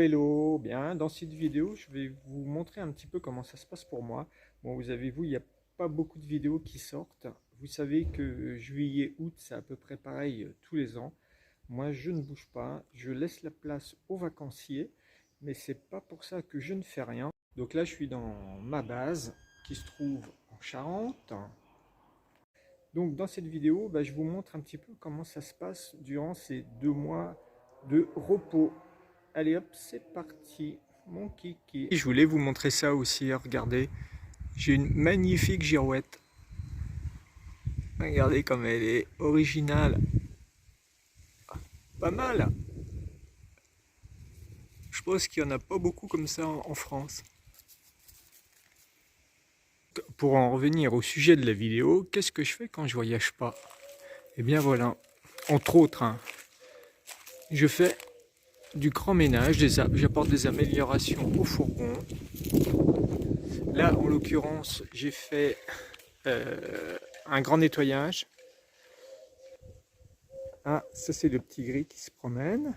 hello, bien, dans cette vidéo, je vais vous montrer un petit peu comment ça se passe pour moi. Bon, vous avez vu, il n'y a pas beaucoup de vidéos qui sortent. Vous savez que juillet, août, c'est à peu près pareil tous les ans. Moi, je ne bouge pas, je laisse la place aux vacanciers, mais c'est pas pour ça que je ne fais rien. Donc là, je suis dans ma base qui se trouve en Charente. Donc dans cette vidéo, je vous montre un petit peu comment ça se passe durant ces 2 mois de repos. Allez hop, c'est parti, mon kiki. Je voulais vous montrer ça aussi, regardez. J'ai une magnifique girouette. Regardez comme elle est originale. Pas mal. Je pense qu'il n'y en a pas beaucoup comme ça en France. Pour en revenir au sujet de la vidéo, qu'est-ce que je fais quand je voyage pas? Eh bien voilà, entre autres, hein, je fais du grand ménage, j'apporte des améliorations au fourgon. Là, en l'occurrence, j'ai fait un grand nettoyage. Ah, ça c'est le petit gris qui se promène.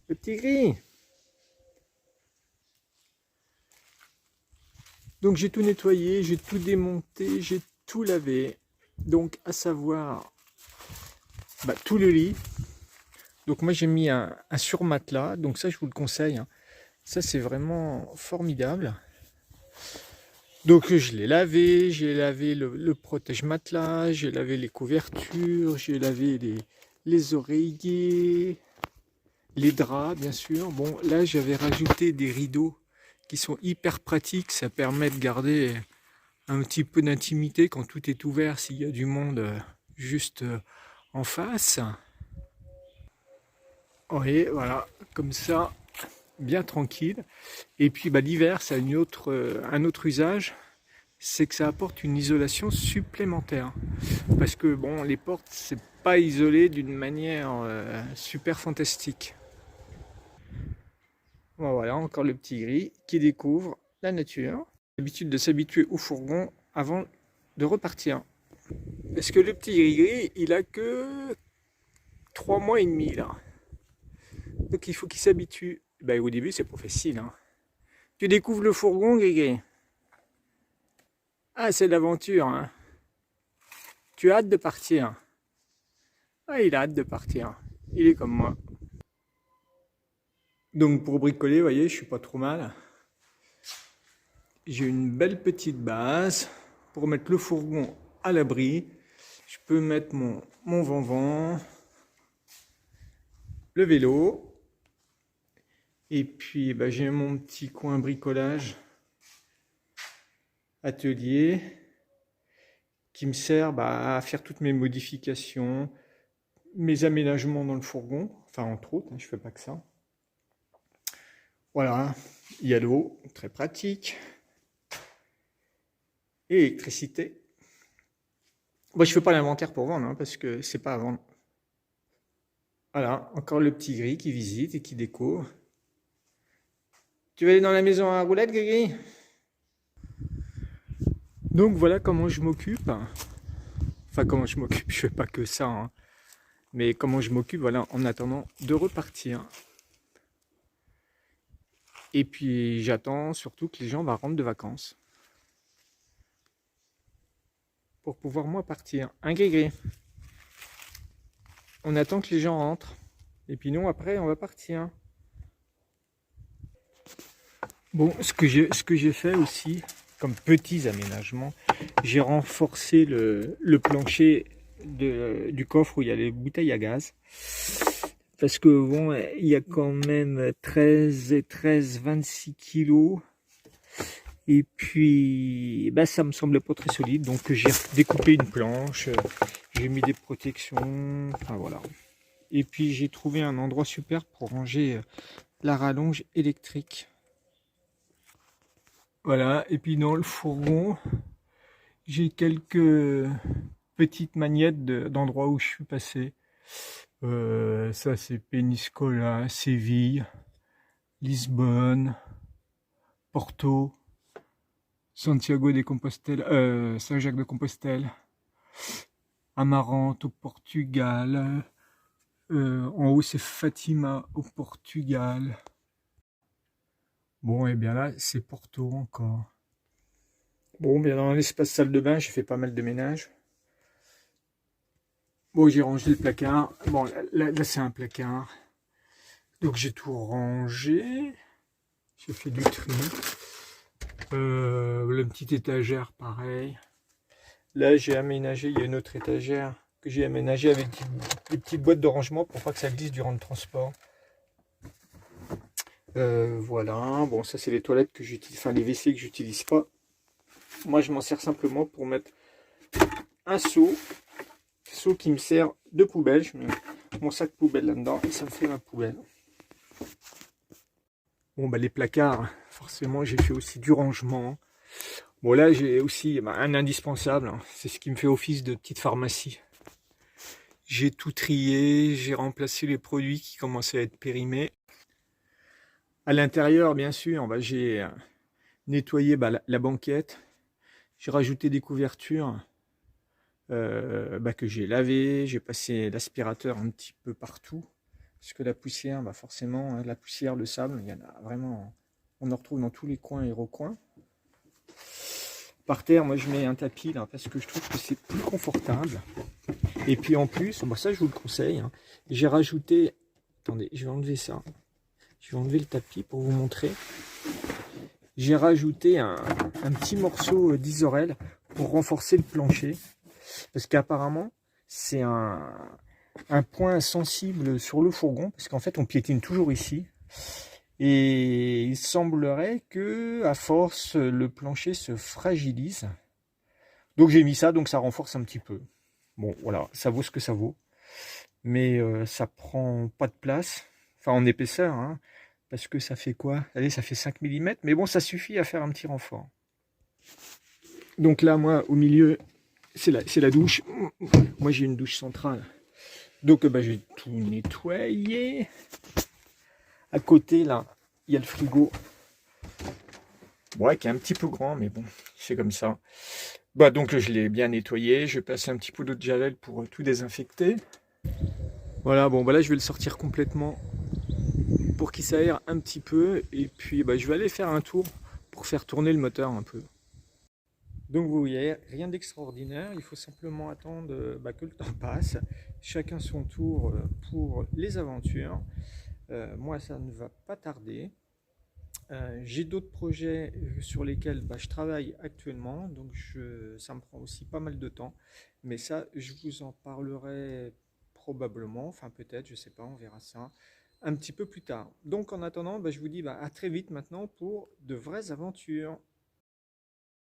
Le petit gris. Donc j'ai tout nettoyé, j'ai tout démonté, j'ai tout lavé. Donc à savoir tout le lit. Donc moi j'ai mis un surmatelas, donc ça je vous le conseille, hein. Ça c'est vraiment formidable. Donc je l'ai lavé, j'ai lavé le protège-matelas, j'ai lavé les couvertures, j'ai lavé les oreillers, les draps bien sûr. Bon là j'avais rajouté des rideaux qui sont hyper pratiques, ça permet de garder un petit peu d'intimité quand tout est ouvert s'il y a du monde juste en face. Oui, voilà, comme ça, bien tranquille. Et puis l'hiver, ça a un autre usage, c'est que ça apporte une isolation supplémentaire. Parce que bon, les portes, c'est pas isolé d'une manière super fantastique. Bon, voilà, encore le petit gris qui découvre la nature. L'habitude de s'habituer au fourgon avant de repartir. Parce que le petit gris, il a que 3 mois et demi là. Donc il faut qu'il s'habitue. Au début, c'est pas facile, hein. Tu découvres le fourgon, Grégory? Ah, c'est l'aventure, hein. Tu as hâte de partir. Ah, il a hâte de partir. Il est comme moi. Donc pour bricoler, vous voyez, je suis pas trop mal. J'ai une belle petite base pour mettre le fourgon à l'abri. Je peux mettre mon vent-vent, le vélo. Et puis j'ai mon petit coin bricolage atelier qui me sert à faire toutes mes modifications, mes aménagements dans le fourgon, enfin entre autres, hein, je fais pas que ça. Voilà, il y a l'eau, très pratique, et l'électricité. Moi je fais pas l'inventaire pour vendre, hein, parce que c'est pas à vendre. Voilà, encore le petit gris qui visite et qui découvre. Tu vas aller dans la maison à roulettes, Gris? Donc voilà comment je m'occupe. Enfin comment je m'occupe, je fais pas que ça, hein. Mais comment je m'occupe, voilà, en attendant de repartir. Et puis j'attends surtout que les gens rentrent de vacances. Pour pouvoir moi partir. Un Gris. On attend que les gens rentrent. Et puis nous après on va partir. Bon, ce que j'ai fait aussi, comme petits aménagements, j'ai renforcé le plancher du coffre où il y a les bouteilles à gaz. Parce que bon, il y a quand même 26 kilos. Et puis, ça me semblait pas très solide. Donc j'ai découpé une planche, j'ai mis des protections, enfin voilà. Et puis j'ai trouvé un endroit super pour ranger la rallonge électrique. Voilà, et puis dans le fourgon, j'ai quelques petites magnettes d'endroits où je suis passé. Ça c'est Peñíscola, Séville, Lisbonne, Porto, Santiago de Compostela, Saint-Jacques de Compostelle, Amarante au Portugal, En haut, c'est Fatima au Portugal. Bon, et bien là, c'est Porto encore. Bon, bien dans l'espace salle de bain, j'ai fait pas mal de ménage. Bon, j'ai rangé le placard. Bon, là c'est un placard. Donc j'ai tout rangé. J'ai fait du tri. La petite étagère, pareil. Là, j'ai aménagé, il y a une autre étagère que j'ai aménagée avec des petites boîtes de rangement pour pas que ça glisse durant le transport. Voilà. Bon, ça c'est les toilettes que j'utilise, enfin les WC que j'utilise pas. Moi, je m'en sers simplement pour mettre un seau qui me sert de poubelle. Je mets mon sac poubelle là-dedans et ça me fait ma poubelle. Bon, bah les placards, forcément, j'ai fait aussi du rangement. Bon, là, j'ai aussi un indispensable. Hein. C'est ce qui me fait office de petite pharmacie. J'ai tout trié, j'ai remplacé les produits qui commençaient à être périmés. À l'intérieur, bien sûr, bah, j'ai nettoyé la banquette. J'ai rajouté des couvertures que j'ai lavées. J'ai passé l'aspirateur un petit peu partout. Parce que la poussière, bah forcément, hein, la poussière, le sable, il y en a vraiment, on en retrouve dans tous les coins et recoins. Par terre, moi je mets un tapis là parce que je trouve que c'est plus confortable. Et puis en plus, bah ça je vous le conseille, hein, j'ai rajouté, attendez, je vais enlever ça. Je vais enlever le tapis pour vous montrer. J'ai rajouté un petit morceau d'isorel pour renforcer le plancher. Parce qu'apparemment, c'est un point sensible sur le fourgon, parce qu'en fait on piétine toujours ici, et il semblerait que à force le plancher se fragilise. Donc j'ai mis ça, donc ça renforce un petit peu. Bon voilà, ça vaut ce que ça vaut, mais ça prend pas de place, enfin en épaisseur, hein, parce que ça fait quoi? Allez, ça fait 5 mm, mais bon, ça suffit à faire un petit renfort. Donc là, moi, au milieu, c'est la douche. Moi j'ai une douche centrale. Donc j'ai tout nettoyé. À côté, là, il y a le frigo. Ouais, qui est un petit peu grand, mais bon, c'est comme ça. Donc je l'ai bien nettoyé. Je vais passer un petit peu d'eau de javel pour tout désinfecter. Voilà, bon, là, je vais le sortir complètement pour qu'il s'aère un petit peu. Et puis, je vais aller faire un tour pour faire tourner le moteur un peu. Donc vous voyez, rien d'extraordinaire, il faut simplement attendre que le temps passe, chacun son tour pour les aventures. Moi ça ne va pas tarder. J'ai d'autres projets sur lesquels je travaille actuellement, donc ça me prend aussi pas mal de temps, mais ça je vous en parlerai probablement, enfin peut-être, je sais pas, on verra ça un petit peu plus tard. Donc en attendant, je vous dis à très vite maintenant pour de vraies aventures.